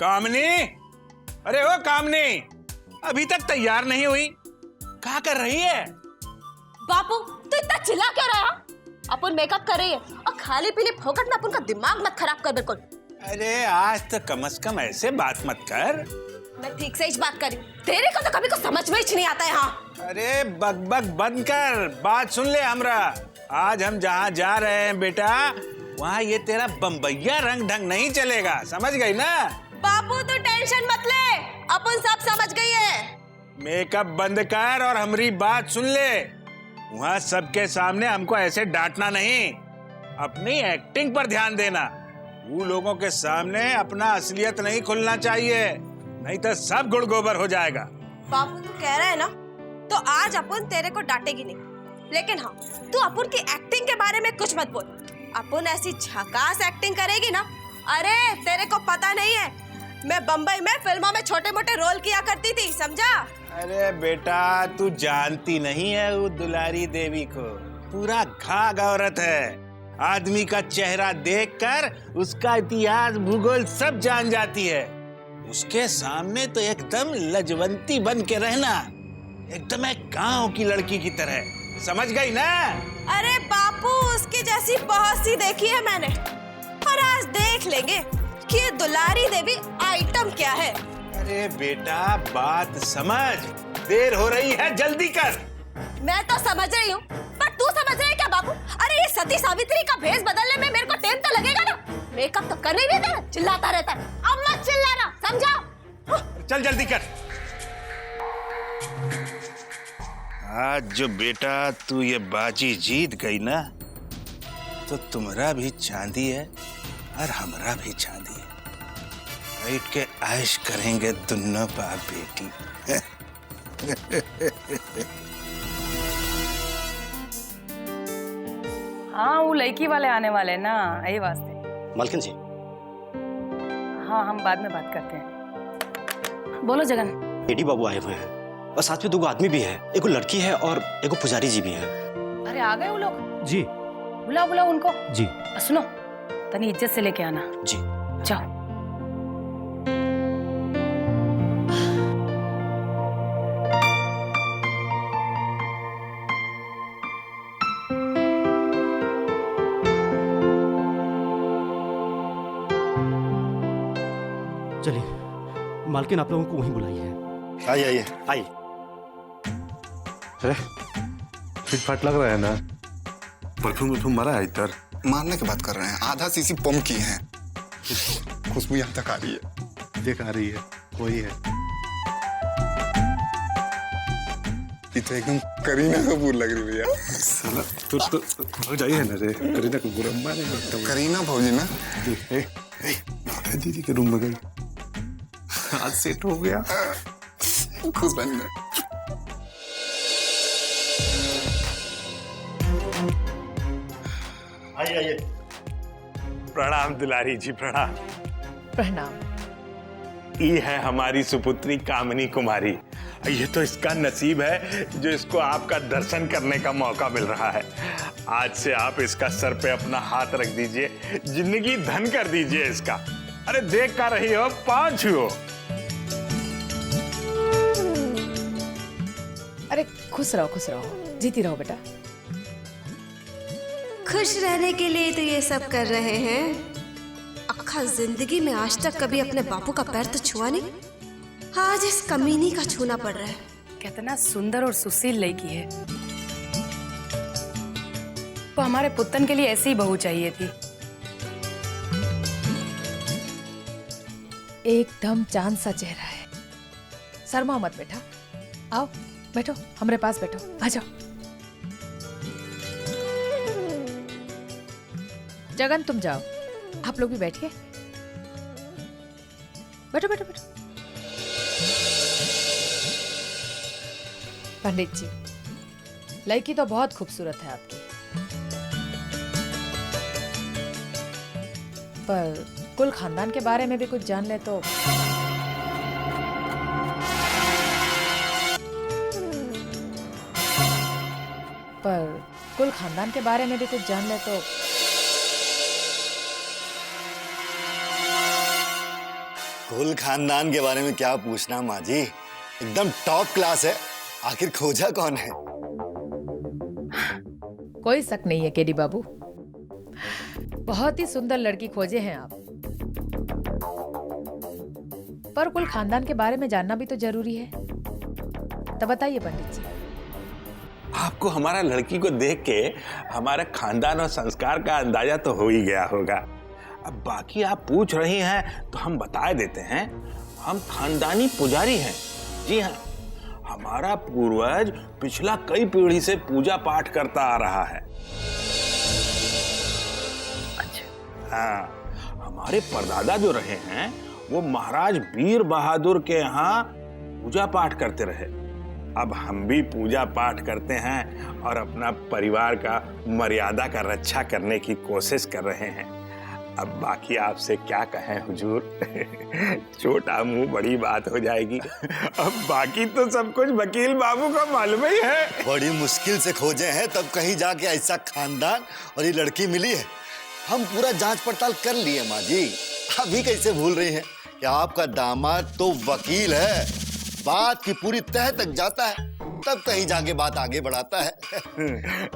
कामनी, अरे ओ कामनी, अभी तक तैयार नहीं हुई, क्या कर रही है? बापू तू इतना चिल्ला क्यों रहा? अपन मेकअप कर रही है और खाली पीली फोकट में अपन का दिमाग मत खराब कर बिल्कुल। अरे आज तो कम से कम ऐसे बात मत कर। मैं ठीक से ही बात कर रही हूँ, तेरे को तो कभी कुछ समझ में ही नहीं आता है। हाँ अरे बक बंद कर, बात सुन ले हमरा। आज हम जहाँ जा रहे हैं बेटा, वहाँ ये तेरा बम्बैया रंग ढंग नहीं चलेगा, समझ गई ना? बापू तू टेंशन मत ले, अपन सब समझ गई है। मेकअप बंद कर और हमारी बात सुन ले। वहाँ सबके सामने हमको ऐसे डांटना नहीं, अपनी एक्टिंग पर ध्यान देना। वो लोगों के सामने अपना असलियत नहीं खुलना चाहिए, नहीं तो सब गुड़ गोबर हो जाएगा। बापू तू कह रहा है ना, तो आज अपन तेरे को डांटेगी नहीं, लेकिन हाँ तू अपन की एक्टिंग के बारे में कुछ मत बोल। अपन ऐसी झकास एक्टिंग करेगी ना, अरे तेरे को पता नहीं है, मैं बम्बई में फिल्मों में छोटे मोटे रोल किया करती थी, समझा? अरे बेटा तू जानती नहीं है वो दुलारी देवी को, पूरा घाघ औरत है। आदमी का चेहरा देखकर उसका इतिहास भूगोल सब जान जाती है। उसके सामने तो एकदम लजवंती बन के रहना, एकदम एक गांव की लड़की की तरह, समझ गई ना? अरे बापू उसकी जैसी बहुत सी देखी है मैंने, और आज देख लेंगे कि ये दुलारी देवी आइटम क्या है। अरे बेटा बात समझ, देर हो रही है, जल्दी कर। मैं तो समझ रही हूँ, पर तू समझ रही है क्या बापू? अरे ये सती सावित्री का भेष बदलने में मेरे को टाइम तो लगेगा ना, मेकअप तो करने नहीं देता, चिल्लाता रहता है। अब मत चिल्लाना, समझा? चल जल्दी कर। आज जो बेटा तू ये बाजी जीत गई ना, तो तुम्हारा भी चांदी है और हमारा भी चांदी है। बैठ के ऐश करेंगे दोनों बाप बेटी। हाँ वो लड़की वाले आने वाले ना, यही वास्ते। मालकिन जी, हाँ हम बाद में बात करते हैं। बोलो जगन। एडी बाबू आए हुए हैं और साथ में 2 आदमी भी है, एक लड़की है और एक पुजारी जी भी है। अरे आ गए वो लोग? जी। बुलाओ बुलाओ उनको। जी। सुनो तनी इज्जत से लेके आना। जी। जाओ। चलिए मालकिन आप लोगों को वहीं बुलाई है। आइए आइए आइए। अरे फिट फाट लग रहा है ना, परफ्यूम वर्फ्यूम मारा है इधर? मारने की बात कर रहे हैं, आधा सीसी पंप की है, खुशबू यहाँ तक आ रही है। देख आ रही है, वही है। ये तो एकदम करीना कपूर लग रही भैया। साला तो हो जाइए ना रे, करीना कपूर अम्मा ने एकदम। करीना भौजी ना? दीदी के रूम में गई, आज सेट हो गया, खुश बन गए। आइए आइए। प्रणाम दुलारी जी, प्रणाम। प्रणाम। ये है हमारी सुपुत्री कामनी कुमारी। ये तो इसका नसीब है जो इसको आपका दर्शन करने का मौका मिल रहा है। आज से आप इसका सर पे अपना हाथ रख दीजिए, जिंदगी धन कर दीजिए इसका। अरे देख कर रही हो, पाँव छुओ। अरे खुश रहो, जीती रहो बेटा। खुश रहने के लिए तो ये सब कर रहे हैं। अक्खा जिंदगी में आज तक कभी अपने बापू का पैर तो छुआ नहीं, आज इस कमीनी का छूना पड़ रहा है। कितना सुंदर और सुशील लड़की है। तो हमारे पुत्तन के लिए ऐसी ही बहू चाहिए थी। एकदम चांद सा चेहरा है। शर्मा मत बेटा, आओ बैठो, हमारे पास बैठो, आ जाओ। जगन तुम जाओ, आप लोग भी बैठिए। बैठो बैठो बैठो। पंडित जी, लड़की तो बहुत खूबसूरत है आपकी, पर कुल खानदान के बारे में भी कुछ जान ले तो। कुल खानदान के बारे में भी कुछ जान ले तो। कुल खानदान के बारे में क्या पूछना माँ जी, एकदम टॉप क्लास है। आखिर खोजा कौन है? कोई शक नहीं है केडी बाबू, बहुत ही सुंदर लड़की खोजे हैं आप। पर कुल खानदान के बारे में जानना भी तो जरूरी है। तो बताइए पंडित जी। आपको हमारा लड़की को देख के हमारे खानदान और संस्कार का अंदाजा तो हो ही गया होगा। अब बाकी आप पूछ रही हैं तो हम बता देते हैं। हम खानदानी पुजारी हैं। जी हाँ, हमारा पूर्वज पिछला कई पीढ़ी से पूजा पाठ करता आ रहा है। अच्छा। हाँ, हमारे परदादा जो रहे हैं वो महाराज वीर बहादुर के यहाँ पूजा पाठ करते रहे। अब हम भी पूजा पाठ करते हैं और अपना परिवार का मर्यादा का रक्षा करने की कोशिश कर रहे हैं। अब बाकी आपसे क्या कहें हुजूर, छोटा मुंह बड़ी बात हो जाएगी। अब बाकी तो सब कुछ वकील बाबू को मालूम ही है। बड़ी मुश्किल से खोजे हैं, तब कहीं जाके ऐसा खानदान और ये लड़की मिली है। हम पूरा जांच पड़ताल कर लिए माँ जी। अभी कैसे भूल रही हैं कि आपका दामाद तो वकील है, बात की पूरी तह तक जाता है, तब कहीं जाके बात आगे बढ़ाता है।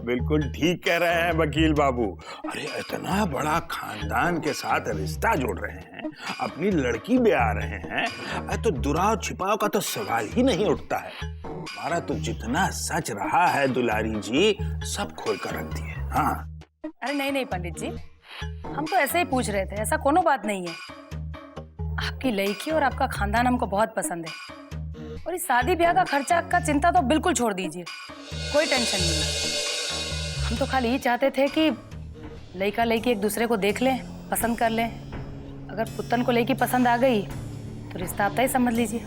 बिल्कुल ठीक कह रहे हैं वकील बाबू। अरे इतना बड़ा खानदान के साथ रिश्ता जोड़ रहे हैं, अपनी लड़की भी आ रहे हैं, तो दुराव छिपाव का तो सवाल ही नहीं उठता है। हमारा तो जितना सच रहा है दुलारी जी, सब खोल कर रख दिए। हाँ। अरे नहीं नहीं पंडित जी, हम तो ऐसे ही पूछ रहे थे, ऐसा कोनो बात नहीं है। आपकी लड़की और आपका खानदान हमको बहुत पसंद है, और इस शादी ब्याह का खर्चा का चिंता तो बिल्कुल छोड़ दीजिए, कोई टेंशन नहीं है। हम तो खाली ये चाहते थे कि लड़का लड़की एक दूसरे को देख लें, पसंद कर लें। अगर पुतन को लड़की पसंद आ गई तो रिश्ता आप तय समझ लीजिए।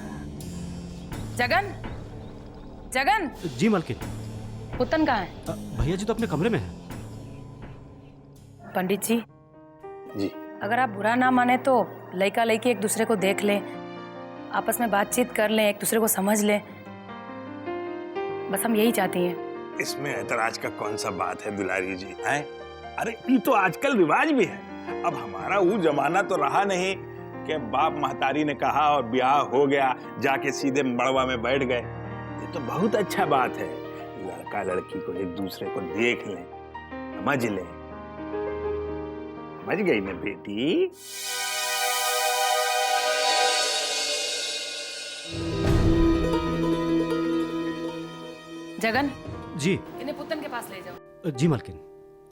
जगन, जगन। जी मालकिन। पुतन कहाँ है? भैया जी तो अपने कमरे में है। पंडित जी जी, अगर आप बुरा ना माने तो लड़का लड़की एक दूसरे को देख लें, आपस में बातचीत कर लें, एक दूसरे को समझ लें, बस हम यही चाहती हैं। इसमें ऐतराज का कौन सा बात है दुलारी जी? है? अरे ये तो आजकल रिवाज भी है। अब हमारा वो जमाना तो रहा नहीं कि बाप महतारी ने कहा और ब्याह हो गया, जाके सीधे मड़वा में बैठ गए। ये तो बहुत अच्छा बात है, लड़का लड़की को एक दूसरे को देख लें, समझ लें। समझ गई ना बेटी? जगन जी। इन्हें पुतन के पास ले जाओ। जी मालकिन,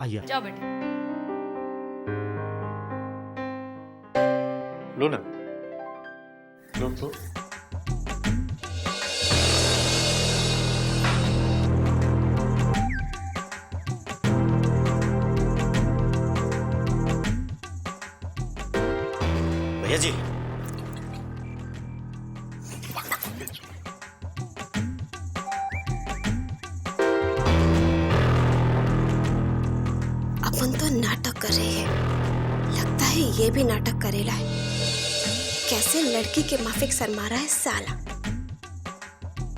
आइए। जाओ बेटे। लो ना, लो तो। भैया जी। अपन तो नाटक कर रही है, लगता है ये भी नाटक करेला है। कैसे लड़की के माफिक सर मारा है साला,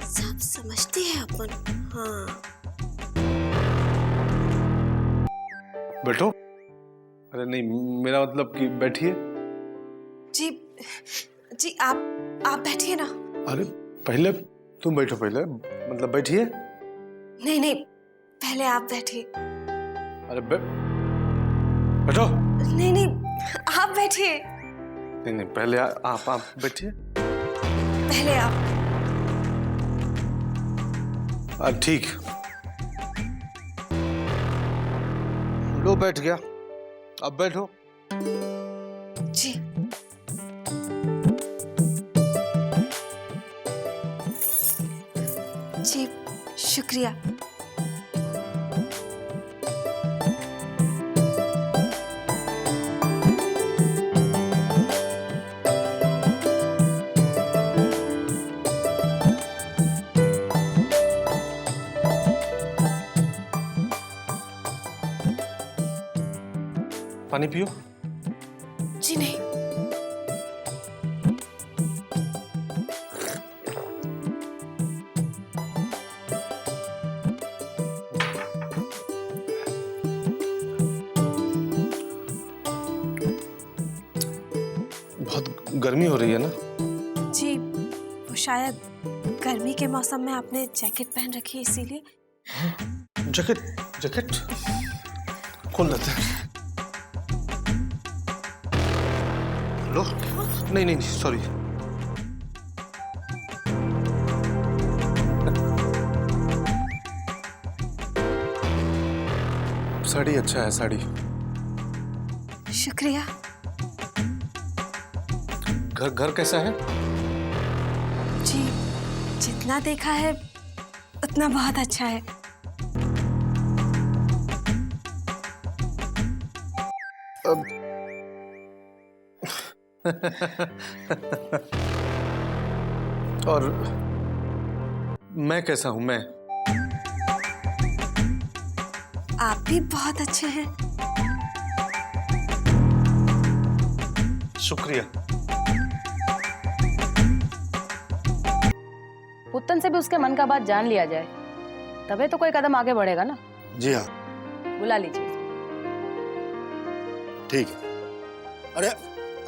सब समझती है अपन। हाँ बैठो। अरे नहीं, मेरा मतलब कि बैठिए। जी, जी आप बैठिए ना। अरे पहले तुम बैठो, पहले मतलब बैठिए। नहीं नहीं, पहले आप बैठिए। अरे बैठो। नहीं नहीं, आप बैठिए। नहीं नहीं, पहले आप बैठिए। पहले आप। ठीक, लो बैठ गया, अब बैठो। जी। जी शुक्रिया। पानी पियो। जी नहीं। बहुत गर्मी हो रही है ना? जी, वो शायद गर्मी के मौसम में आपने जैकेट पहन रखी है इसीलिए। जैकेट जैकेट खोल देते हैं। लो, नहीं नहीं सॉरी। साड़ी अच्छा है, साड़ी। शुक्रिया। घर कैसा है? जी, जितना देखा है उतना बहुत अच्छा है। और मैं कैसा हूं मैं? आप भी बहुत अच्छे हैं। शुक्रिया। पुत्तन से भी उसके मन का बात जान लिया जाए, तबे तो कोई कदम आगे बढ़ेगा ना। जी हाँ, बुला लीजिए। ठीक है। अरे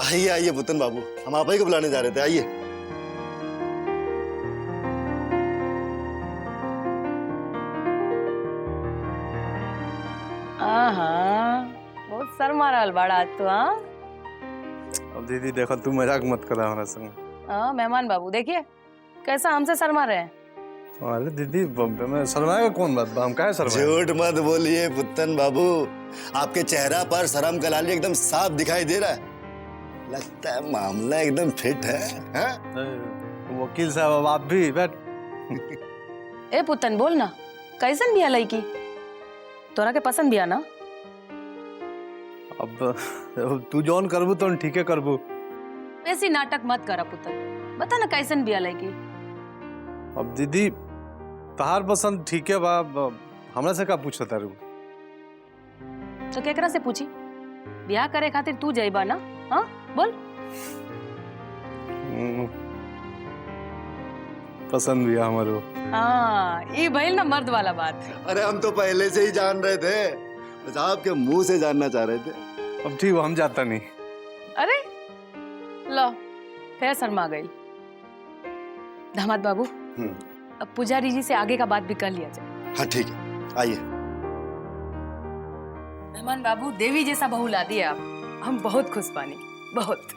आइए आइए पुतन बाबू, हम आप ही को बुलाने जा रहे थे, आइए। बहुत शर्मा रहल बाड़ा तू। हाँ अब दीदी देखो, तू मजाक मत करा हमारा संग। मेहमान बाबू देखिए कैसा हमसे शर्मा रहे हैं। अरे दीदी, मैं शर्माएगा कौन बात? हम काहे शर्माए? झूठ मत बोलिए पुतन बाबू, आपके चेहरा पर शर्म का लाली एकदम साफ दिखाई दे रहा है। लगता है मामला एकदम फिट है, हाँ? वकील साहब, अब आप भी बैठ। ए पुत्तन बोल ना, कैसन बिया लड़की? तोरा के पसंद बिया ना? अब तू जौन करबू तो ठीक है करबू। ऐसी नाटक मत करा पुत्तन, बता ना कैसन बिया लड़की? अब दीदी तहार पसंद ठीक है बा, हमरा से का पूछता तारू? तो केकरा से पूछी? ब्याह करे खातिर तू जाइबा ना? हाँ बोल। पसंद भी हमारो। हाँ, ये भइल ना मर्द वाला बात। अरे हम तो पहले से ही जान रहे थे, बस आपके मुंह से जानना चाह रहे थे। अब ठीक, हम जाता नहीं। अरे लो, फिर शर्मा गई। दामाद बाबू, अब पुजारी जी से आगे का बात भी कर लिया जाए। हाँ ठीक है, आइए। मेहमान बाबू, देवी जैसा बहू ला दिए आप, हम बहुत खुश पानी, बहुत।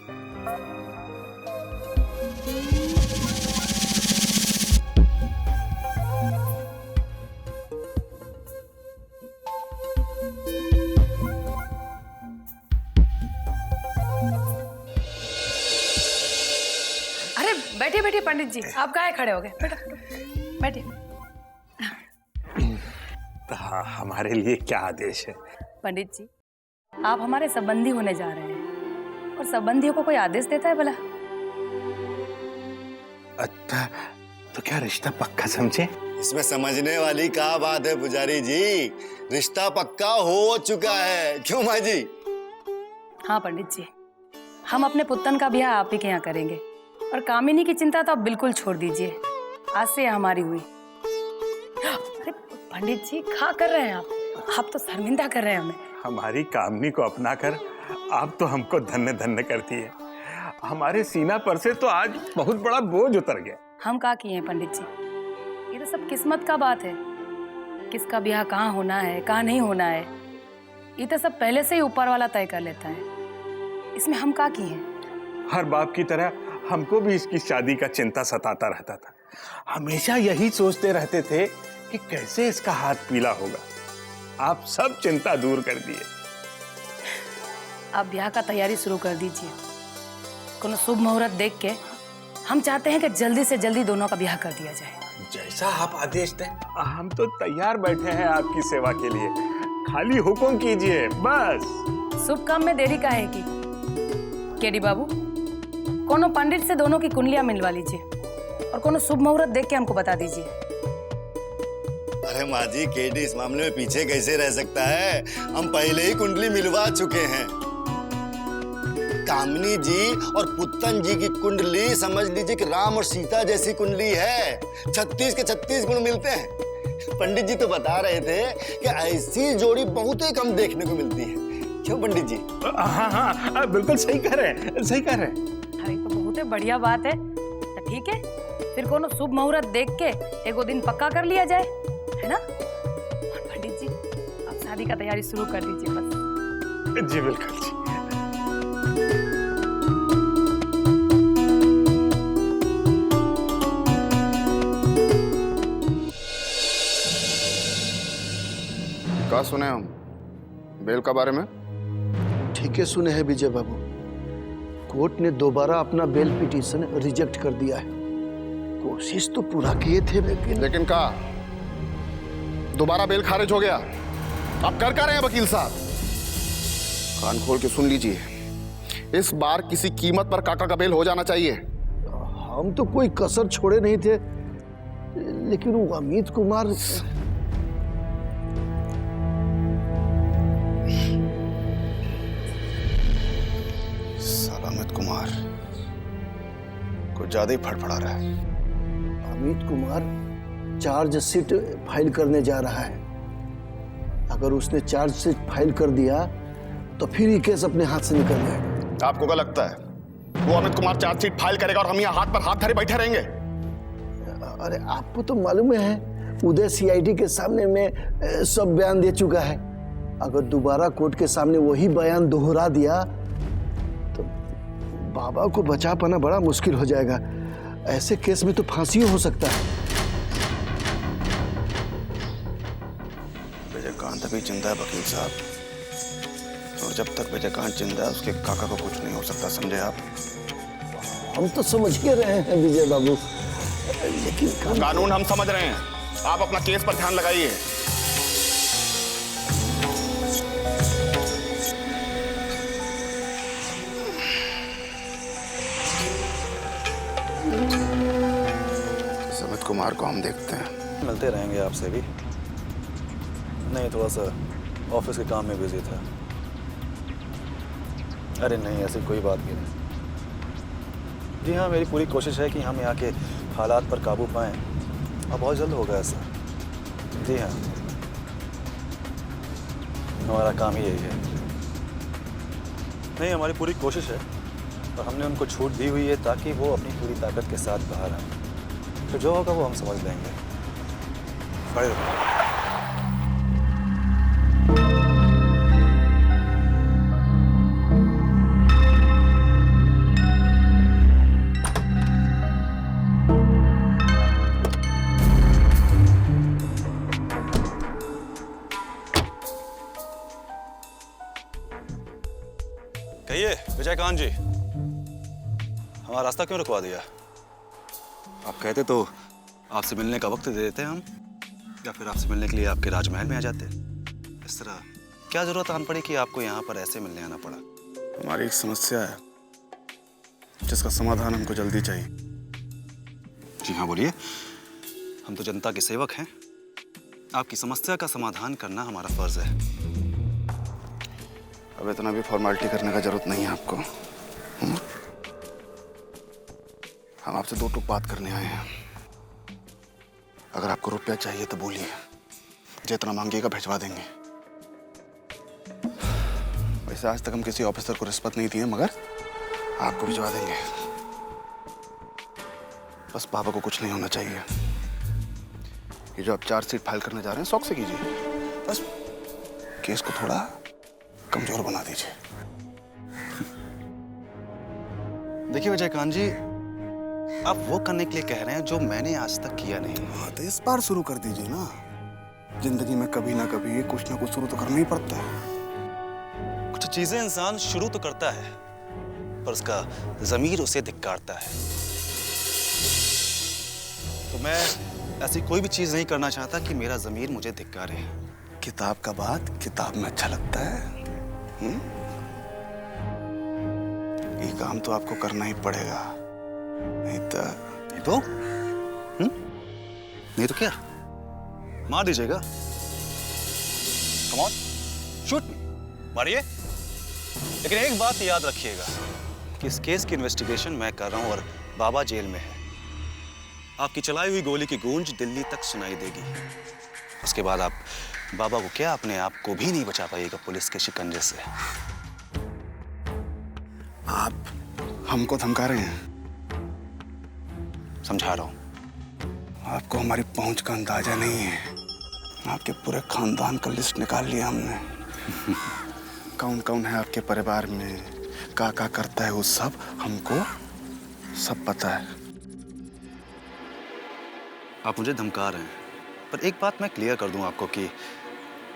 अरे बैठिए बैठिए पंडित जी, आप काहे खड़े हो गए? बैठिए। हमारे लिए क्या आदेश है? पंडित जी, आप हमारे संबंधी होने जा रहे हैं और संबंधियों को कोई आदेश देता है भला? अच्छा, तो क्या रिश्ता पक्का समझे? इसमें समझने वाली क्या बात है पुजारी जी, रिश्ता पक्का हो चुका है, क्यों माँ जी? हाँ पंडित जी, हम अपने पुत्तन का ब्याह आप ही के यहाँ करेंगे और कामिनी की चिंता तो आप बिल्कुल छोड़ दीजिए, आज से हमारी हुई। अरे पंडित जी, क्या कर रहे हैं आप तो शर्मिंदा कर रहे हैं हमें। हमारी कामनी को अपना कर आप तो हमको धन्य धन्य करती है। हमारे सीना पर से तो आज बहुत बड़ा बोझ उतर गया। हम क्या किए हैं पंडित जी, ये तो सब किस्मत का बात है। किसका ब्याह कहाँ होना है, कहाँ नहीं होना है, ये तो सब पहले से ही ऊपर वाला तय कर लेता है। इसमें हम क्या किए हैं? हर बाप की तरह हमको भी इसकी शादी का चिंता सताता रहता था। हमेशा यही सोचते रहते थे कि कैसे इसका हाथ पीला होगा। आप सब चिंता दूर कर दिए। आप ब्याह का तैयारी शुरू कर दीजिए। कोनो शुभ मुहूर्त देख के हम चाहते हैं कि जल्दी से जल्दी दोनों का ब्याह कर दिया जाए। जैसा आप आदेश दें, हम तो तैयार बैठे हैं आपकी सेवा के लिए। खाली हुक्म कीजिए बस। शुभ काम में देरी काहे की? केडी बाबू, कोनो पंडित से दोनों की कुंडलियां मिलवा लीजिए और कोनो शुभ मुहूर्त देख के हमको बता दीजिए। अरे माँ जी, केडी इस मामले में पीछे कैसे रह सकता है? हम पहले ही कुंडली मिलवा चुके हैं। कामिनी जी और पुत्तन जी की कुंडली समझ लीजिए कि राम और सीता जैसी कुंडली है। 36 के 36 गुण मिलते हैं। पंडित जी तो बता रहे थे कि ऐसी जोड़ी बहुत ही कम देखने को मिलती है। क्यों पंडित जी? हाँ हाँ, बिल्कुल सही कह रहे हैं, सही कह रहे हैं। अरे से बढ़िया बात है। तो ठीक है, फिर कोनो शुभ मुहूर्त देख के एगो दिन पक्का कर लिया जाए, है ना? और पंडित जी, आप शादी का तैयारी शुरू कर दीजिए बस। जी बिल्कुल जी। क्या सुने हम बेल का बारे में? ठीक है सुने हैं विजय बाबू, कोर्ट ने दोबारा अपना बेल पिटीशन रिजेक्ट कर दिया है। कोशिश तो पूरा किए थे लेकिन का दोबारा बेल खारिज हो गया। आप कर रहे हैं वकील साहब? कान खोल के सुन लीजिए, इस बार किसी कीमत पर काका का बेल हो जाना चाहिए। हम तो कोई कसर छोड़े नहीं थे, लेकिन वो अमित कुमार अमित कुमार कुछ ज्यादा ही फड़फड़ा रहा है। अमित कुमार चार्जशीट फाइल करने जा रहा है। अगर उसने चार्जशीट फाइल कर दिया तो फिर ये केस अपने हाथ से निकल जाएगा। आपको क्या लगता है वो अमित कुमार चार्जशीट फाइल करेगा और हम यहाँ हाथ पर हाथ धरे बैठे रहेंगे? अरे आपको तो मालूम है उदय सीआईडी के सामने में सब बयान दे चुका है। अगर दोबारा कोर्ट के सामने वही बयान दोहरा दिया तो बाबा को बचा पाना बड़ा मुश्किल हो जाएगा। ऐसे केस में तो फांसी हो सकता है। विजयकांत अभी जिंदा है वकील साहब, और जब तक विजयकांत जिंदा है उसके काका को कुछ नहीं हो सकता, समझे आप? हम तो समझ के रहे हैं विजय बाबू, लेकिन कानून हम समझ रहे हैं। आप अपना केस पर ध्यान लगाइए। अमित कुमार को हम देखते हैं। मिलते रहेंगे आपसे भी। नहीं, थोड़ा सा ऑफिस के काम में बिजी था। अरे नहीं, ऐसी कोई बात नहीं। जी हाँ, मेरी पूरी कोशिश है कि हम यहाँ के हालात पर काबू पाएं, और बहुत जल्द होगा ऐसा। जी हाँ, हमारा काम ही यही है। नहीं, हमारी पूरी कोशिश है, और हमने उनको छूट दी हुई है ताकि वो अपनी पूरी ताकत के साथ बाहर आए। तो जो होगा वो हम समझ लेंगे। बड़े रहो। कहिए विजयकांत जी, हमारा रास्ता क्यों रुकवा दिया? आप कहते तो आपसे मिलने का वक्त दे देते हम, या फिर आपसे मिलने के लिए आपके राजमहल में आ जाते। इस तरह क्या जरूरत आन पड़ी कि आपको यहाँ पर ऐसे मिलने आना पड़ा? हमारी एक समस्या है जिसका समाधान हमको जल्दी चाहिए। जी हाँ, बोलिए। हम तो जनता के सेवक हैं। आपकी समस्या का समाधान करना हमारा फर्ज है। अब इतना भी फॉर्मेलिटी करने का जरूरत नहीं है आपको। हम आपसे दो टूक बात करने आए हैं। अगर आपको रुपया चाहिए तो बोलिए, जितना मांगिएगा भिजवा देंगे। वैसे आज तक हम किसी ऑफिसर को रिश्वत नहीं दिए, मगर आपको भिजवा देंगे। बस पापा को कुछ नहीं होना चाहिए। ये जो आप चार्जशीट फाइल करने जा रहे हैं, शौक से कीजिए। बस केस को थोड़ा कमजोर बना दीजिए। देखिए विजयकांत जी, आप वो करने के लिए कह रहे हैं जो मैंने आज तक किया नहीं। हाँ, तो इस बार शुरू कर दीजिए ना। जिंदगी में कभी ना कभी कुछ ना कुछ शुरू तो करना ही पड़ता है। कुछ चीजें इंसान शुरू तो करता है, पर उसका ज़मीर उसे धिक्कारता है। तो मैं ऐसी कोई भी चीज नहीं करना चाहता कि मेरा ज़मीर मुझे धिक्कारे। किताब का बात किताब में अच्छा लगता है। ये काम तो आपको करना ही पड़ेगा, नहीं तो क्या मार दीजिएगा? कम ऑन, शूट मी, मारिए। लेकिन एक बात याद रखिएगा कि इस केस की इन्वेस्टिगेशन मैं कर रहा हूं और बाबा जेल में है। आपकी चलाई हुई गोली की गूंज दिल्ली तक सुनाई देगी। उसके बाद आप बाबा को क्या, अपने आप को भी नहीं बचा पाइएगा पुलिस के शिकंजे से। आप हमको धमका रहे हैं? समझा रहा हूं। आपको हमारी पहुंच का अंदाजा नहीं है। आपके पूरे खानदान का लिस्ट निकाल लिया हमने। कौन कौन है आपके परिवार में, क्या करता है, वो सब हमको सब पता है। आप मुझे धमका रहे हैं, पर एक बात मैं क्लियर कर दूं आपको कि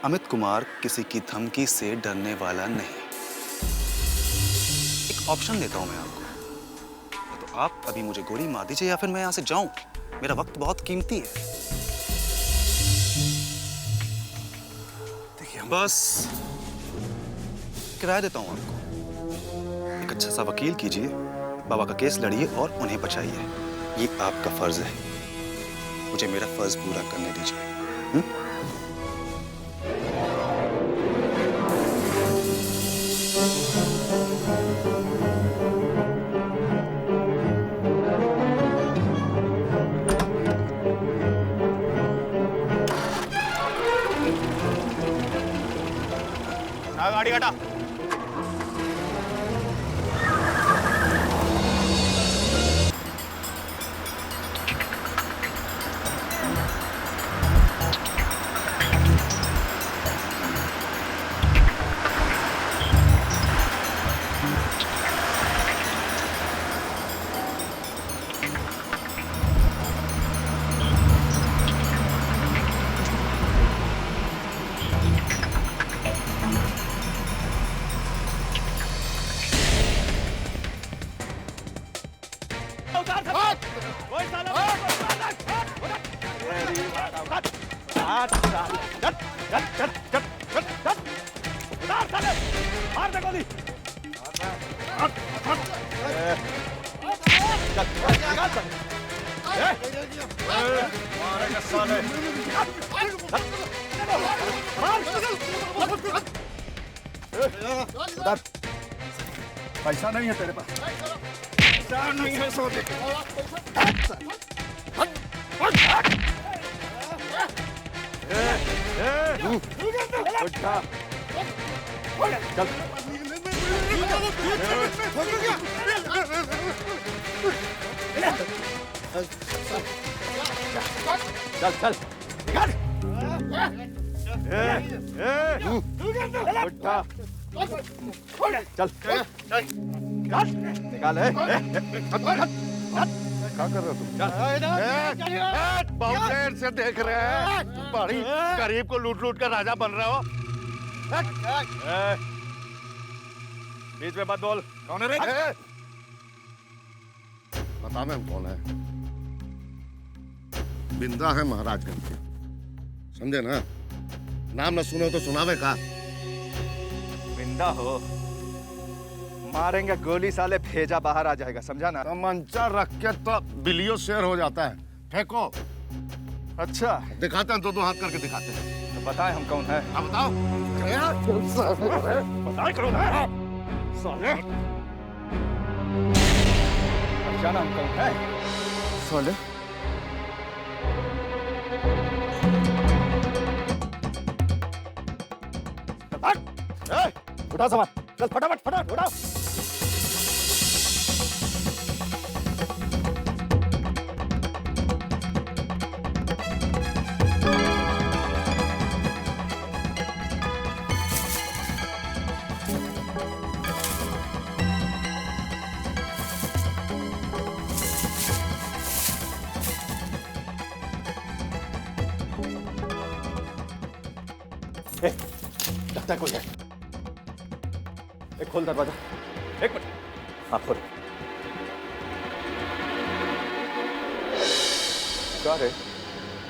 अमित कुमार किसी की धमकी से डरने वाला नहीं। एक ऑप्शन देता हूं मैं आपको, तो आप अभी मुझे गोली मार दीजिए या फिर मैं यहां से जाऊं। मेरा वक्त बहुत कीमती है। देखिए, बस किराया देता हूं आपको। एक अच्छा सा वकील कीजिए, बाबा का केस लड़िए और उन्हें बचाइए। ये आपका फर्ज है। मुझे मेरा फर्ज पूरा करने दीजिए। गाड़ी हटा। पैसा नहीं है तेरे पास, पैसा नहीं है सोने। चल चल निकाल। चल निकाल। क्या कर रहे हो तुम? बहुत देर से देख रहे हैं, बड़ी गरीब को लूट लूट कर राजा बन रहे हो। बीच में मत बोल। कौन है रे? पता में कौन है? बिंदा है महाराजगंज के, समझे ना? नाम न सुनो तो सुनावे का। बिंदा हो, मारेंगे गोली, साले भेजा बाहर आ जाएगा, समझा ना? तमंचा रख के तो बिलियो शेर हो जाता है। फेंको। अच्छा, दिखाते हैं, दो हाथ करके दिखाते हैं। तो बताएं हम कौन है? अब बताओ। बताएं कौन है? साले पहचाना हम कौन है? साले उठा सामान, चल फटाफट फटाफट उठाओ। लगता है कोई है। एक खोल दरवाजा, एक मिनट। आप खोल। क्या रे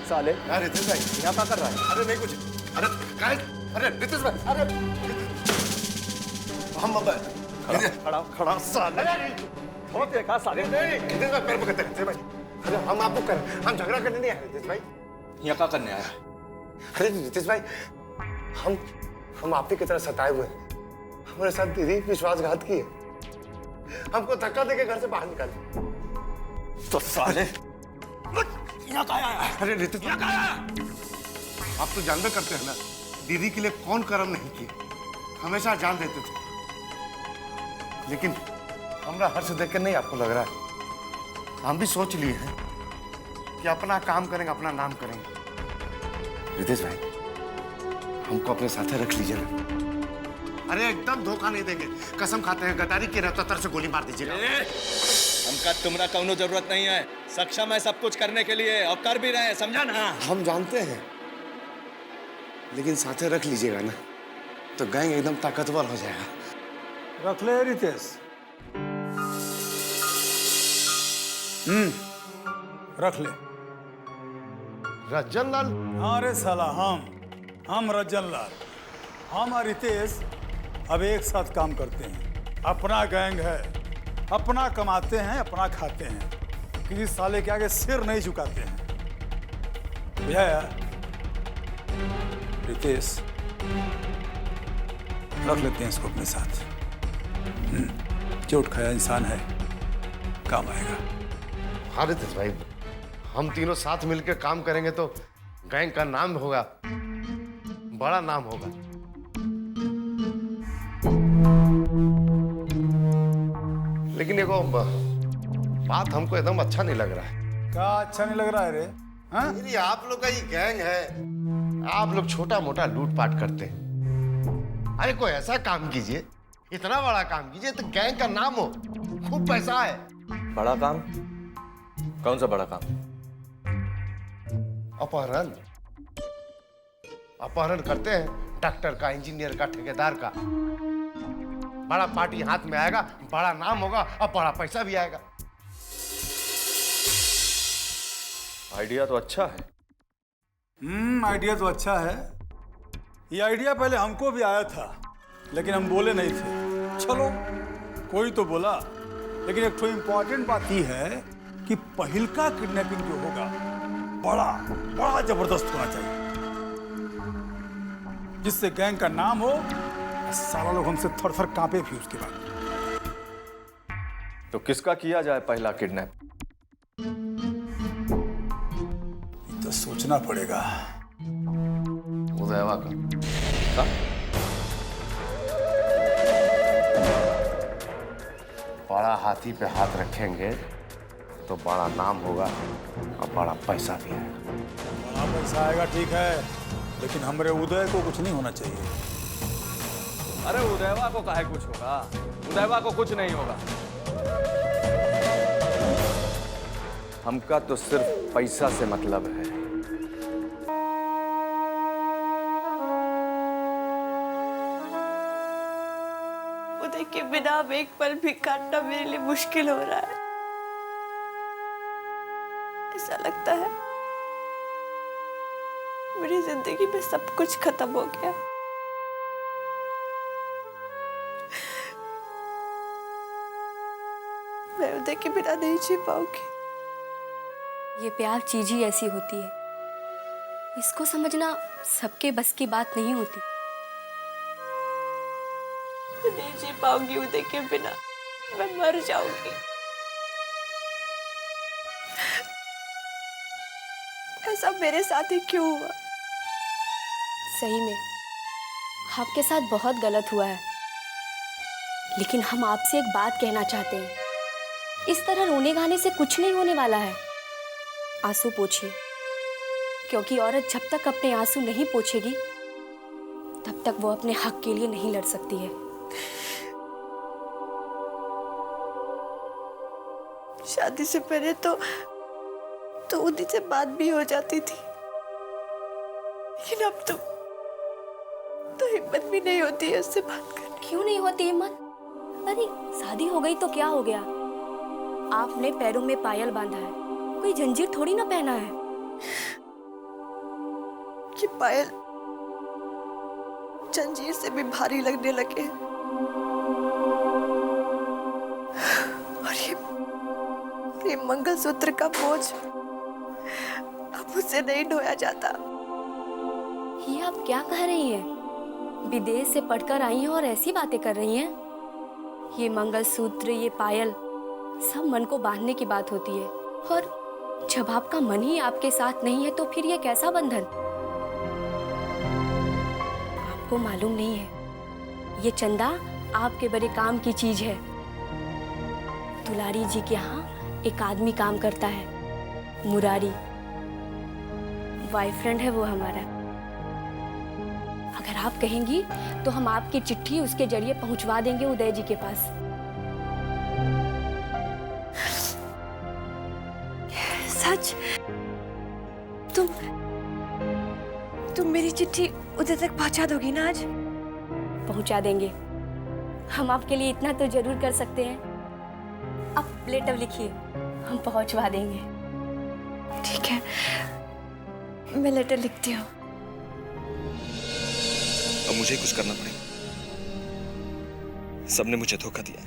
साले? यार रितेश भाई यहाँ क्या कर रहा है? अरे नहीं कुछ। अरे क्या है? अरे रितेश भाई, अरे हम खड़ा साले। बहुत देखा साले। रितेश भाई पैर पकड़ते रितेश भाई। अरे हम आपको हम झगड़ा करने नहीं आए रितेश भाई। यहाँ क्या करने आया? अरे रितेश भाई, हम आप ही की तरह सताए हुए हैं। हमारे साथ दीदी विश्वासघात की है, हमको धक्का देके घर से बाहर निकाले। तो साले अरे रितेश भाई, आप तो जानबे करते हैं ना, दीदी के लिए कौन कर्म नहीं किए, हमेशा जान देते थे। लेकिन हमारा हर्ष देख कर नहीं आपको लग रहा है, हम भी सोच लिए हैं कि अपना काम करेंगे, अपना नाम करेंगे। रितेश भाई, हमको अपने साथ रख लीजिए ना। अरे एकदम धोखा नहीं देंगे, कसम खाते हैं, गद्दारी की रफ्तार से गोली मार दीजिएगा। हमका तुमरा कौनो जरूरत नहीं है, सक्षम है सब कुछ करने के लिए और कर भी रहे हैं, समझा ना? हम जानते हैं, लेकिन साथे रख लीजिएगा ना, तो गैंग एकदम ताकतवर हो जाएगा। रख ले रितेश। रख ले। रज्जन लाल? हाँ रे साला, हम रज्जन लाल, हम और रितेश अब एक साथ काम करते हैं। अपना गैंग है, अपना कमाते हैं, अपना खाते हैं, किसी साले के आगे सिर नहीं झुकाते हैं। बुझाया? रितेश, रख लेते हैं इसको अपने साथ। चोट खाया इंसान है, काम आएगा। हाँ रितेश भाई, हम तीनों साथ मिलकर काम करेंगे तो गैंग का नाम होगा, बड़ा नाम होगा। लेकिन एगो बात हमको एकदम अच्छा नहीं लग रहा है। क्या अच्छा नहीं लग रहा है रे? हाँ? ये आप लोग का ये गैंग है, आप लोग छोटा मोटा लूटपाट करते हैं। अरे कोई ऐसा काम कीजिए, इतना बड़ा काम कीजिए तो गैंग का नाम हो, खूब पैसा है। बड़ा काम? कौन सा बड़ा काम? अपहरण। अपहरण करते हैं डॉक्टर का, इंजीनियर का, ठेकेदार का। बड़ा पार्टी हाथ में आएगा, बड़ा नाम होगा और बड़ा पैसा भी आएगा। आइडिया तो अच्छा है। आइडिया तो अच्छा है। ये आइडिया पहले हमको भी आया था, लेकिन हम बोले नहीं थे। चलो, कोई तो बोला, लेकिन एक तो इम्पोर्टेंट बात यह है कि पहिलका किडनैपिंग जो होगा बड़ा जबरदस्त होना चाहिए, जिससे गैंग का नाम हो, सारा लोग हमसे थर-थर कांपे भी उसके बाद। तो किसका किया जाए पहला किडनैप? तो सोचना पड़ेगा। उदयवा का। बड़ा हाथी पे हाथ रखेंगे तो बड़ा नाम होगा और बड़ा पैसा भी आएगा। बड़ा पैसा आएगा ठीक है, लेकिन हमारे उदय को कुछ नहीं होना चाहिए। अरे उदयवा को काहे कुछ होगा? उदयवा को कुछ नहीं होगा। हमका तो सिर्फ पैसा से मतलब है। उदय के बिना अब एक पल भी काटना मेरे लिए मुश्किल हो रहा है। ऐसा लगता है मेरी जिंदगी में सब कुछ खत्म हो गया। मैं उदय के बिना नहीं जी पाऊंगी। ये प्यार चीज ही ऐसी होती है, इसको समझना सबके बस की बात नहीं होती। मैं नहीं जी पाऊंगी उदय के बिना, मैं मर जाऊंगी। ऐसा मेरे साथ ही क्यों हुआ? सही में आपके साथ बहुत गलत हुआ है, लेकिन हम आपसे एक बात कहना चाहते हैं। इस तरह रोने गाने से कुछ नहीं होने वाला है। आंसू पोंछिए, क्योंकि औरत जब तक अपने आंसू नहीं पोंछेगी तब तक वो अपने हक के लिए नहीं लड़ सकती है। शादी से पहले तो उन्हीं से बात भी हो जाती थी, लेकिन अब तो हिम्मत भी नहीं होती है उससे बात करने। क्यों नहीं होती हिम्मत? अरे शादी हो गई तो क्या हो गया? आपने पैरों में पायल बांधा है, कोई जंजीर थोड़ी ना पहना है। ये पायल जंजीर से भी भारी लगने लगे हैं। और ये मंगलसूत्र का बोझ अब उसे नहीं ढोया जाता। ये आप क्या कह रही हैं? विदेश से पढ़कर आई हैं और ऐसी बातें कर रही हैं? ये मंगलसूत्र, ये पायल सब मन को बांधने की बात होती है, और जब आपका मन ही आपके साथ नहीं है तो फिर ये कैसा बंधन? आपको मालूम नहीं है, ये चंदा आपके बड़े काम की चीज है। दुलारी जी के यहाँ एक आदमी काम करता है, मुरारी। बॉयफ्रेंड है वो हमारा। अगर आप कहेंगी तो हम आपकी चिट्ठी उसके जरिए पहुंचवा देंगे उदय जी के पास। सच? तुम मेरी चिट्ठी उदय तक पहुंचा दोगी ना आज? पहुंचा देंगे। हम आपके लिए इतना तो जरूर कर सकते हैं। आप लेटर लिखिए, हम पहुंचवा देंगे। ठीक है, मैं लेटर लिखती हूँ। अब मुझे ही कुछ करना पड़ेगा। सबने मुझे धोखा दिया।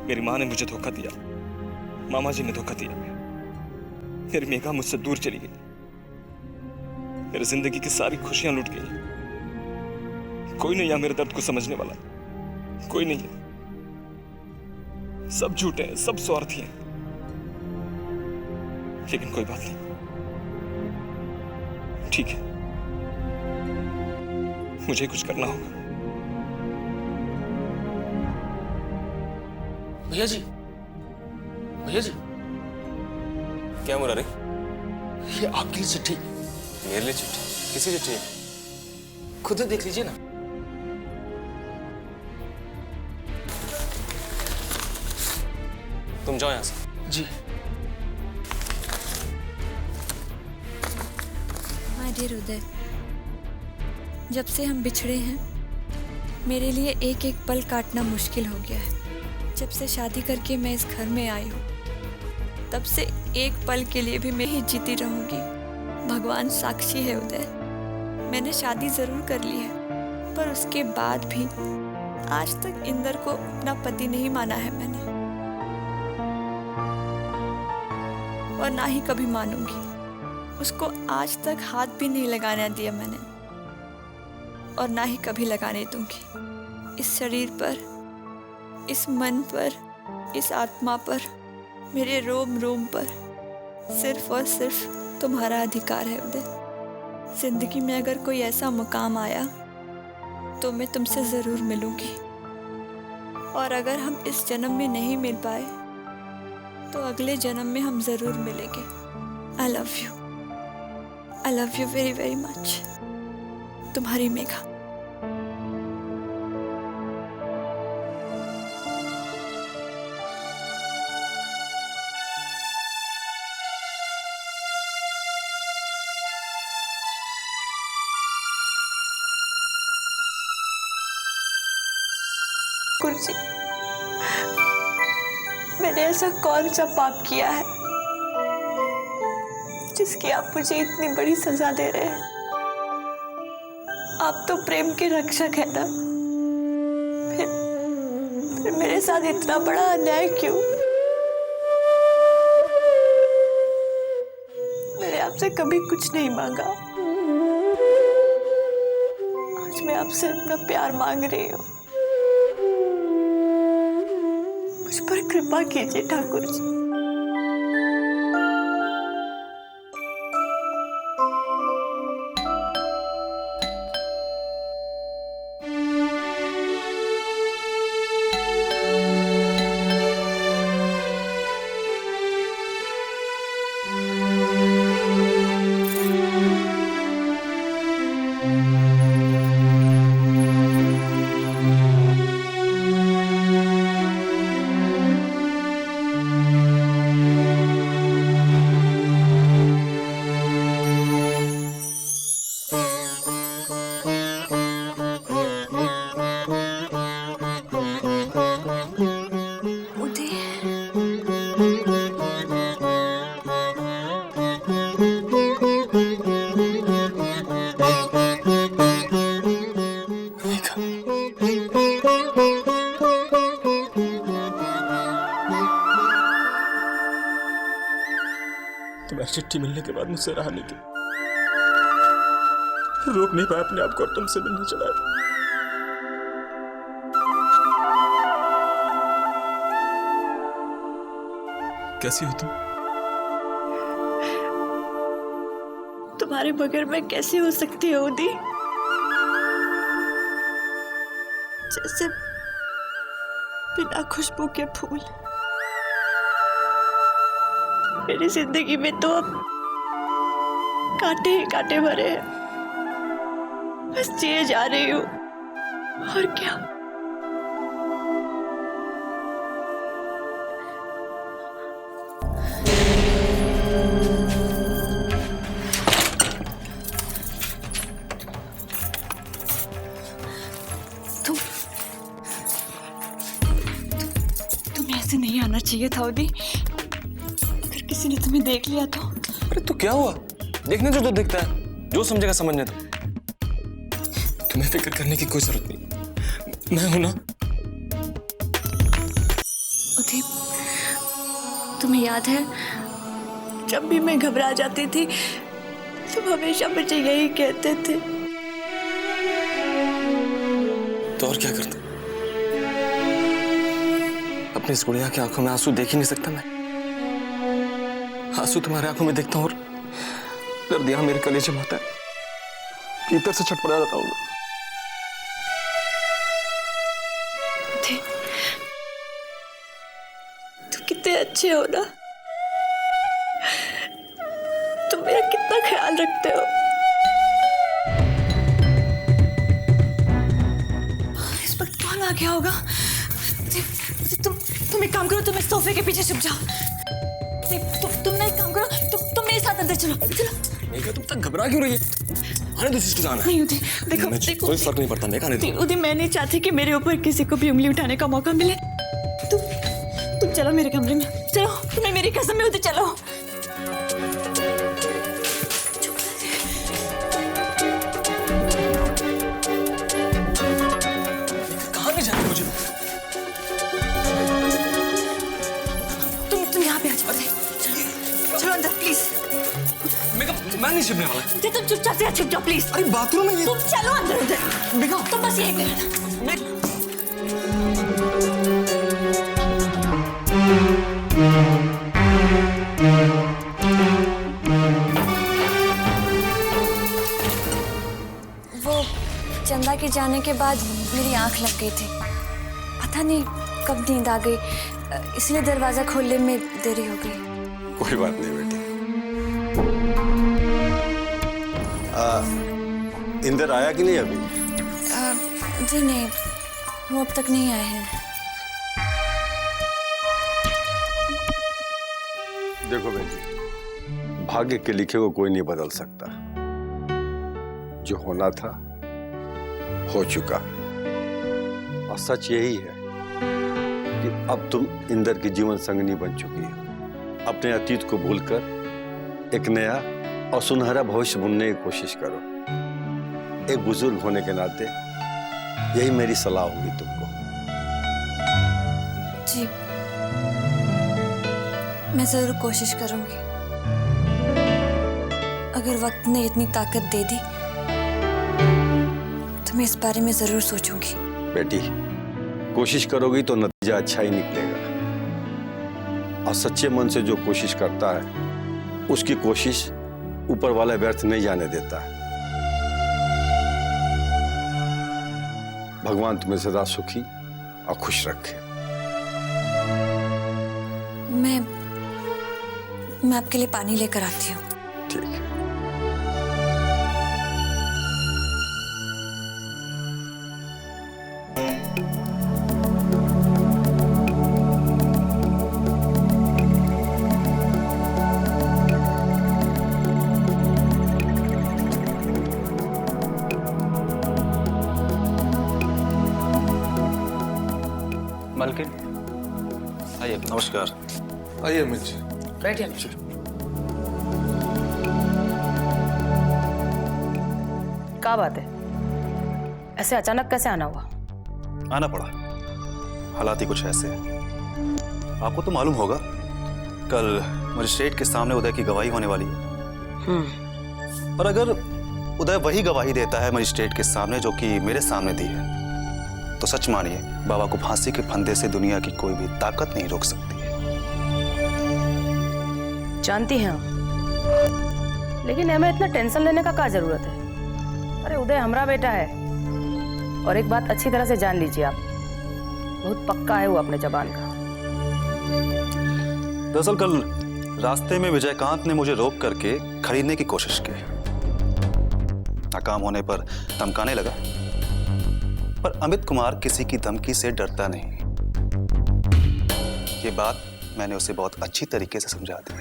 मेरी माँ ने मुझे धोखा दिया, मामा जी ने धोखा दिया, मेरी मेघा मुझसे दूर चली गई, मेरी जिंदगी की सारी खुशियां लुट गई। कोई नहीं है मेरे दर्द को समझने वाला, कोई नहीं है। सब झूठे हैं, सब स्वार्थी हैं। लेकिन कोई बात नहीं, ठीक है, मुझे कुछ करना होगा। भैया जी, भैया जी, क्या मुरारी? ये आपके लिए चिट्ठी। मेरे लिए चिट्ठी? किसी चिट्ठी है? खुद ही देख लीजिए ना। तुम जाओ यहां से। जी। माय डियर उदय, जब से हम बिछड़े हैं मेरे लिए एक एक पल काटना मुश्किल हो गया है। जब से शादी करके मैं इस घर में आई हूँ तब से एक पल के लिए भी मैं ही जीती रहूंगी। भगवान साक्षी है उदय, मैंने शादी जरूर कर ली है पर उसके बाद भी आज तक इंदर को अपना पति नहीं माना है मैंने, और ना ही कभी मानूंगी। उसको आज तक हाथ भी नहीं लगाने दिया मैंने, और ना ही कभी लगाने दूंगी। इस शरीर पर, इस मन पर, इस आत्मा पर, मेरे रोम रोम पर सिर्फ और सिर्फ तुम्हारा अधिकार है उदय। जिंदगी में अगर कोई ऐसा मुकाम आया तो मैं तुमसे जरूर मिलूंगी, और अगर हम इस जन्म में नहीं मिल पाए तो अगले जन्म में हम जरूर मिलेंगे। I love you very very much. तुम्हारी मेघा। गुरुजी, मैंने ऐसा कौन सा पाप किया है जिसकी आप मुझे इतनी बड़ी सजा दे रहे हैं? आप तो प्रेम के रक्षक है ना, फिर मेरे साथ इतना बड़ा अन्याय क्यों? मैंने आपसे कभी कुछ नहीं मांगा, आज मैं आपसे अपना प्यार मांग रही हूँ। मुझ पर कृपा कीजिए ठाकुर जी। तुम्हारी चिट्ठी मिलने के बाद मुझसे रहा नहीं गया, रोक नहीं पाया अपने आप को और तुमसे मिलने चला आया। कैसी हो तुम? तुम्हारे बगैर मैं कैसे हो सकती हूँ उदी? जैसे बिना खुशबू के फूल। मेरी जिंदगी में तो अब कांटे ही कांटे भरे हैं। बस जिए जा रही हूँ, और क्या। तुम्हें ऐसे नहीं आना चाहिए था उदी। अगर किसी ने तुम्हें देख लिया तो। अरे तो क्या हुआ, देखने तो दिखता है, जो समझेगा समझने दो। तुम्हें फिक्र करने की कोई जरूरत नहीं, मैं हूं ना। उदी, तुम्हें याद है जब भी मैं घबरा जाती थी तुम हमेशा मुझे यही कहते थे। तो और क्या करता, अपनी इस गुड़िया की आंखों में आंसू देख ही नहीं सकता मैं। आंसू तुम्हारे आंखों में देखता हूँ और दर्द यहां मेरे कलेजे में होता है, भीतर से छटपटा जाता हूँ। तुम कितने अच्छे हो ना, तुम मेरा कितना ख्याल रखते हो। इस वक्त कौन आ गया होगा? तुम एक काम करो, तुम इस सोफे के पीछे छुप जाओ। तुम ना एक काम करो, तुम मेरे साथ अंदर चलो। मेघा तुम तक घबरा क्यों रही है? आने दो, जिसको जाना है। नहीं उदी, देखो कोई फर्क नहीं पड़ता, मेघा आने दो। उदी, मैं नहीं चाहती कि मेरे ऊपर किसी को भी उंगली उठाने का मौका मिले। तुम चलो मेरे कमरे में, चलो। तुम्हें मेरी कसम है उदी, चलो। कहाँ ले जाते मुझे? तुम यहाँ पे आ जाओ। चलो अंदर प्लीज। मैं नहीं छिपने वाला। तुम चुपचाप से छुप जाओ प्लीज। अरे बाथरूम में तुम चलो अंदर उधर। तुम बस यहीं पे रहना। वो चंदा के जाने के बाद मेरी आंख लग गई थी, पता नहीं कब नींद आ गई, इसलिए दरवाजा खोलने में देरी हो गई। कोई बात नहीं बेटी। इंदर आया कि नहीं अभी? जी नहीं, वो अब तक नहीं आए हैं। देखो बेटी, भाग्य के लिखे को कोई नहीं बदल सकता। जो होना था हो चुका, और सच यही है कि अब तुम इंदर की जीवन संगिनी बन चुकी हो। अपने अतीत को भूलकर एक नया और सुनहरा भविष्य बुनने की कोशिश करो। एक बुजुर्ग होने के नाते यही मेरी सलाह होगी तुमको। जी, मैं जरूर कोशिश करूंगी। अगर वक्त ने इतनी ताकत दे दी तो मैं इस बारे में जरूर सोचूंगी। बेटी, कोशिश करोगी तो नतीजा अच्छा ही निकलेगा, और सच्चे मन से जो कोशिश करता है उसकी कोशिश ऊपर वाला व्यर्थ नहीं जाने देता है। भगवान तुम्हें सदा सुखी और खुश रखे। मैं आपके लिए पानी लेकर आती हूँ। ठीक है। मालकिन आइए। नमस्कार। आइए अमित जी। बैठिए। क्या बात है, ऐसे अचानक कैसे आना हुआ? आना पड़ा, हालात ही कुछ ऐसे हैं। आपको तो मालूम होगा कल मजिस्ट्रेट के सामने उदय की गवाही होने वाली है। और अगर उदय वही गवाही देता है मजिस्ट्रेट के सामने जो कि मेरे सामने दी है, तो सच मानिए बाबा को फांसी के फंदे से दुनिया की कोई भी ताकत नहीं रोक सकती है। जानती हैं, लेकिन हमें इतना टेंशन लेने का क्या जरूरत है? अरे उदय हमारा बेटा है, और एक बात अच्छी तरह से जान लीजिए आप, बहुत पक्का है वो अपने जबान का। दरअसल कल रास्ते में विजयकांत ने मुझे रोक करके खरीदने की कोशिश की। नाकाम होने पर धमकाने लगा, पर अमित कुमार किसी की धमकी से डरता नहीं। ये बात मैंने उसे बहुत अच्छी तरीके से समझा दी।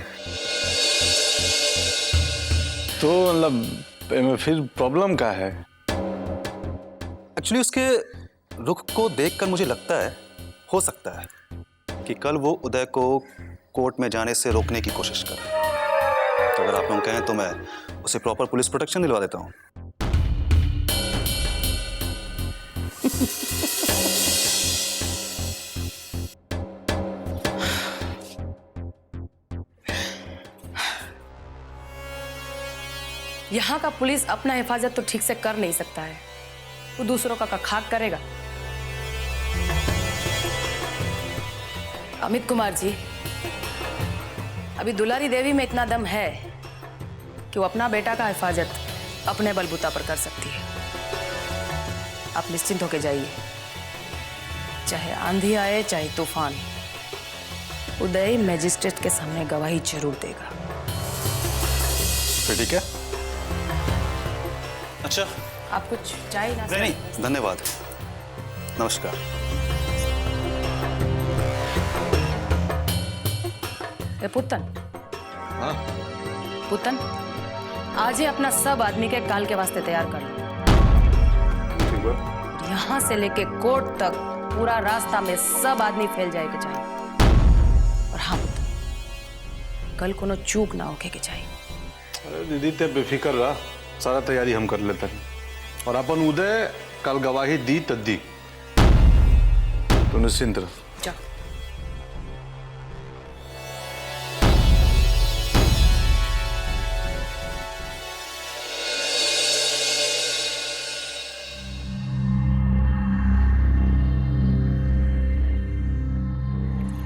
तो मतलब फिर प्रॉब्लम क्या है? एक्चुअली उसके रुख को देखकर मुझे लगता है, हो सकता है कि कल वो उदय को कोर्ट में जाने से रोकने की कोशिश करे। तो अगर आप लोग कहें तो मैं उसे प्रॉपर पुलिस प्रोटेक्शन दिलवा देता हूँ। यहाँ का पुलिस अपना हिफाजत तो ठीक से कर नहीं सकता है, वो दूसरों का खाक करेगा। अमित कुमार जी, अभी दुलारी देवी में इतना दम है कि वो अपना बेटा का हिफाजत अपने बलबूता पर कर सकती है। आप निश्चिंत होकर जाइए, चाहे आंधी आए चाहे तूफान, उदय मैजिस्ट्रेट के सामने गवाही जरूर देगा। फिर ठीक है। अच्छा, आप कुछ चाय ना? नहीं, धन्यवाद, नमस्कार। पुतन, हाँ? पुतन, आज ही अपना सब आदमी के काल के वास्ते तैयार कर लो। यहाँ से लेके कोर्ट तक पूरा रास्ता में सब आदमी फैल जाए के चाहिए। और हाँ पुतन, कल कोनो चूक ना होके के चाहिए। अरे दीदी ते बेफिक्र रहा, सारा तैयारी हम कर लेते हैं। और अपन उदय कल गवाही दी तद्दी, तो निश्चिंत रह।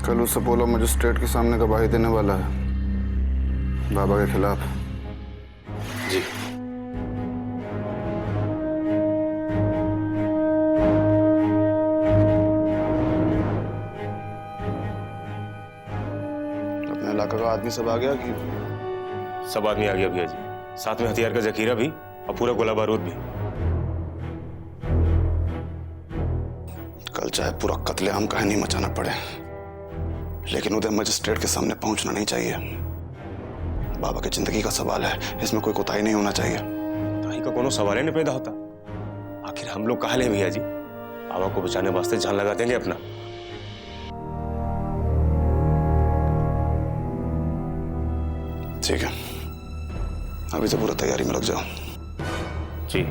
कल उससे बोलो मजिस्ट्रेट के सामने गवाही देने वाला है बाबा के खिलाफ। जी। अपने इलाके का आदमी सब आ गया कि? सब आदमी आ गया भैया जी, साथ में हथियार का जखीरा भी और पूरा गोला बारूद भी। कल चाहे पूरा कत्लेआम काहे नहीं मचाना पड़े, लेकिन उदय मजिस्ट्रेट के सामने पहुंचना नहीं चाहिए। बाबा की जिंदगी का सवाल है, इसमें कोई कोताही नहीं होना चाहिए। ताही का कोनो सवाल ही नहीं पैदा होता। आखिर हम लोग कहा ले भैया जी, बाबा को बचाने वास्ते जान लगा देंगे अपना। ठीक है, अभी से पूरा तैयारी में लग जाओ। जी।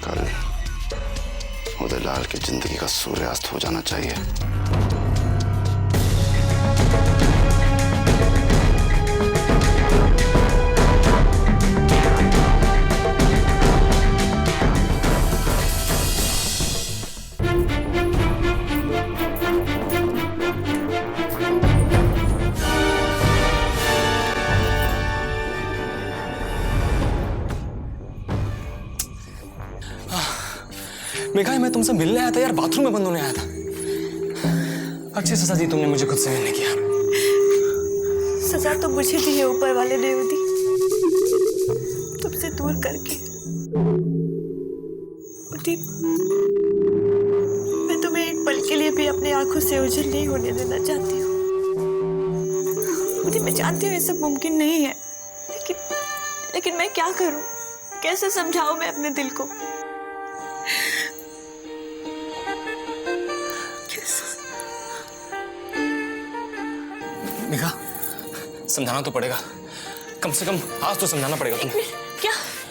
कल उदय लाल की जिंदगी का सूर्यास्त हो जाना चाहिए। मेघा, मैं तुमसे मिलने आया था यार, बाथरूम में बंद होने आया था। अच्छी सजा दी तुमने मुझे खुद से मिलने की यार। सजा तो मुझे दी है ऊपर वाले ने दी, तुमसे दूर करके। उदी, मैं तुम्हें एक पल के लिए भी अपनी आंखों से ओझल नहीं होने देना चाहती हूँ। उदी, मैं जानती हूँ ये सब मुमकिन नहीं है, लेकिन मैं क्या करूँ, कैसे समझाऊं मैं अपने दिल को? मेघा, समझाना तो पड़ेगा, कम से कम आज तो समझाना पड़ेगा तुम्हें।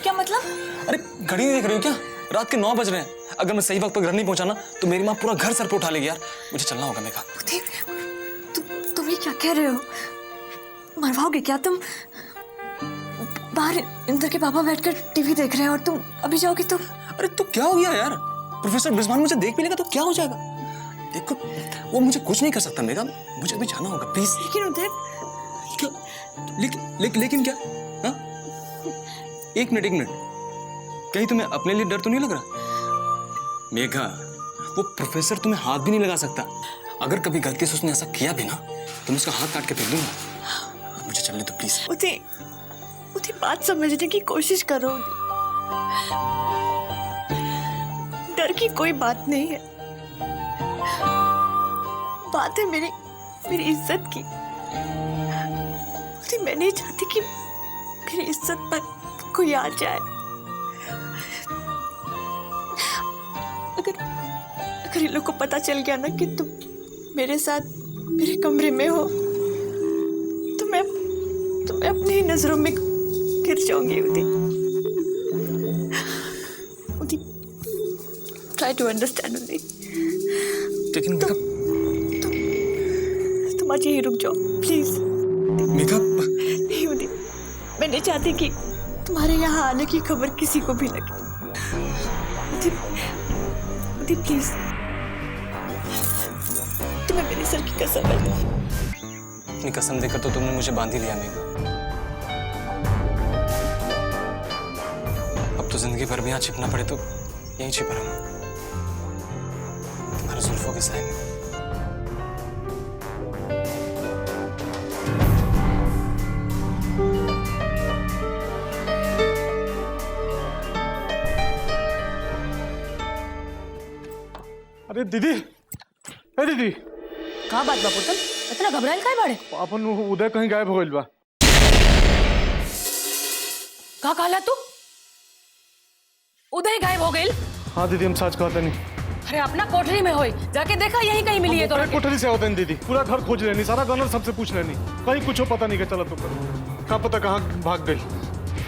क्या मतलब? अरे घड़ी नहीं देख रही हो क्या? रात के 9 बज रहे हैं। अगर मैं सही वक्त पर घर नहीं पहुंचा ना तो मेरी माँ पूरा घर सर पे उठा लेगी यार। मुझे चलना होगा मेघा। तुम ये क्या कह रहे हो? मरवाओगे क्या तुम? बाहर इंदर के पापा बैठकर टीवी देख रहे हैं और तुम अभी जाओगे तो? अरे तो क्या हो गया यार? प्रोफेसर बिस्मान मुझे देख भी लेगा तो क्या हो जाएगा? देखो, वो मुझे कुछ नहीं कर सकता मेघा, मुझे अभी जाना होगा प्लीज। लेकिन उदय, लेकिन क्या? हाँ? एक मिनट, कहीं तुम्हें अपने लिए डर तो नहीं लग रहा? मेघा, वो प्रोफेसर तुम्हें हाथ भी नहीं लगा सकता। अगर कभी गलती से उसने ऐसा किया भी ना तो मैं उसका हाथ काट के फेंक दूंगा। मुझे चलने दो प्लीज। उदी बात समझने की कोशिश करो। डर की कोई बात नहीं है, बात है मेरी इज्जत की। उदी मैं नहीं चाहती कि मेरी इज्जत पर कोई आ जाए। अगर इन लोग को पता चल गया ना कि तुम मेरे साथ मेरे कमरे में हो तो मैं अपनी ही नजरों में गिर जाऊंगी। उदी ट्राई टू अंडरस्टैंड उदी। लेकिन तुम आज यहीं रुक जाओ प्लीज। मेघा नहीं उदी, मैं नहीं चाहती कि तुम्हारे यहाँ आने की खबर किसी को भी लगे। उदी प्लीज, तुम्हें मेरी सर की कसम है। अपनी कसम देकर तो तुमने मुझे बांध ही लिया मेघा। अब तो जिंदगी भर भी यहाँ छिपना पड़े तो यहीं छिपा रहूंगा तुम्हारे जुल्फों के साए में। अरे दीदी, अरे दीदी, का बात बा पुतल, इतना घबराइल काहे बाड़े? अपन उदय कहीं गायब हो गइल बा। का कहला तू? उदय गायब हो गइल? हाँ दीदी, हम सच कहते नहीं। अरे अपना कोठरी में होई, जाके देखा यहीं कहीं मिली है तो। कोठरी से होते नहीं दीदी, पूरा घर खोज लेनी, सारा गनर सबसे पूछ लेनी, कहीं कुछ पता नहीं के चला तो कहाँ पता कहाँ भाग गई।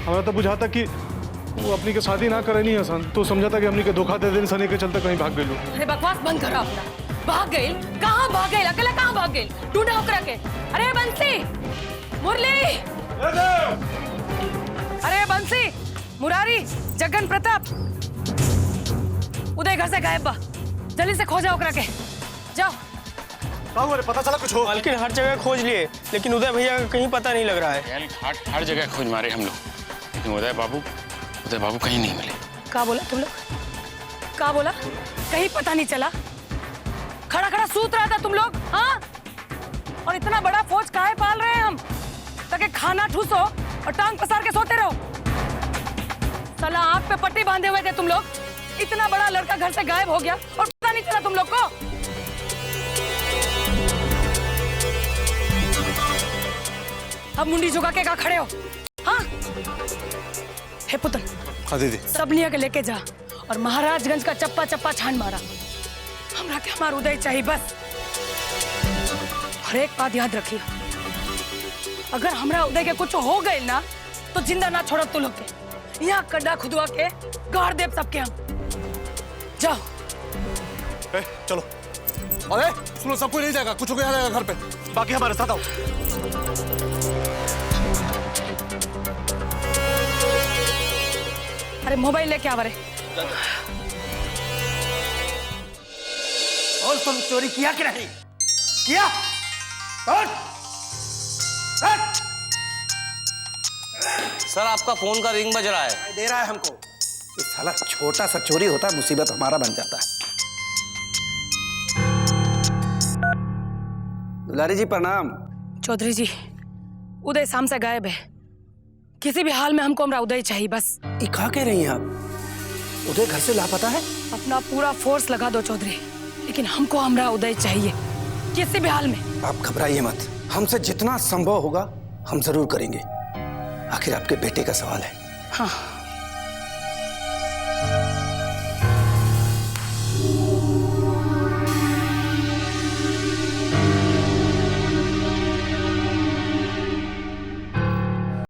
हमारा तो बुझाता कि वो अपनी के शादी ना करे नहीं हसन, तो समझाता कि अपनी के धोखा दे देने सनी के चलते कहीं भाग गई। अरे बकवास बंद करो अपना। भाग गई? कहाँ भाग गई? अकेला कहाँ भाग गई? ढूंढा ओकरा के। अरे बंसी, मुरली, अरे बंसी, मुरारी, जगन प्रताप, उदय घर से गायब बा, जल्दी से खोजा ओकरा के। जाओ। अरे पता चला कुछ हो? मालकिन हर जगह खोज लिए लेकिन उदय भैया का कहीं पता नहीं लग रहा है। हर जगह खोज मारे हम लोग, लेकिन उदय बाबू कहीं नहीं मिले। क्या बोला तुम लोग? क्या बोला? कहीं पता नहीं चला? खड़ा खड़ा सूत रहा था तुम लोग, हाँ? और इतना बड़ा फौज काहे पाल रहे हैं हम? ताकि खाना ठूसो और टांग पसार के सोते रहो। साला आंख पे पट्टी बांधे हुए थे तुम लोग। इतना बड़ा लड़का घर से गायब हो गया और पता नहीं चला तुम लोग को। अब मुंडी झुका के कहाँ खड़े हो? हाँ? हे पुत्र, हाँ दीदी, सब लिया के लेके जा और महाराजगंज का चप्पा चप्पा छान मारा। हमरा के हमार उदय चाहिए बस। और एक बात याद रखिए, अगर हमरा उदय के कुछ हो गए ना तो जिंदा ना छोड़ब तू लोग के। यहाँ गड्ढा खुदवा के गाड़ देव सबके हम। जाओ। चलो। अरे सुनो, सब कोई नहीं जाएगा, कुछ हो गया जाएगा घर पे, बाकी हमारे साथ आओ। अरे मोबाइल लेके आवा रे। और तुम चोरी किया कि नहीं किया? और? सर आपका फोन का रिंग बज रहा है। दे रहा है हमको। ये साला छोटा सा चोरी होता है, मुसीबत हमारा बन जाता है। दुलारी जी प्रणाम। चौधरी जी, उदय शाम से गायब है। किसी भी हाल में हमको हमरा उदय चाहिए बस। ये क्या कह रही हैं आप? उदय घर से लापता है? अपना पूरा फोर्स लगा दो चौधरी, लेकिन हमको हमरा उदय चाहिए किसी भी हाल में। आप घबराइए मत, हमसे जितना संभव होगा हम जरूर करेंगे। आखिर आपके बेटे का सवाल है। हाँ।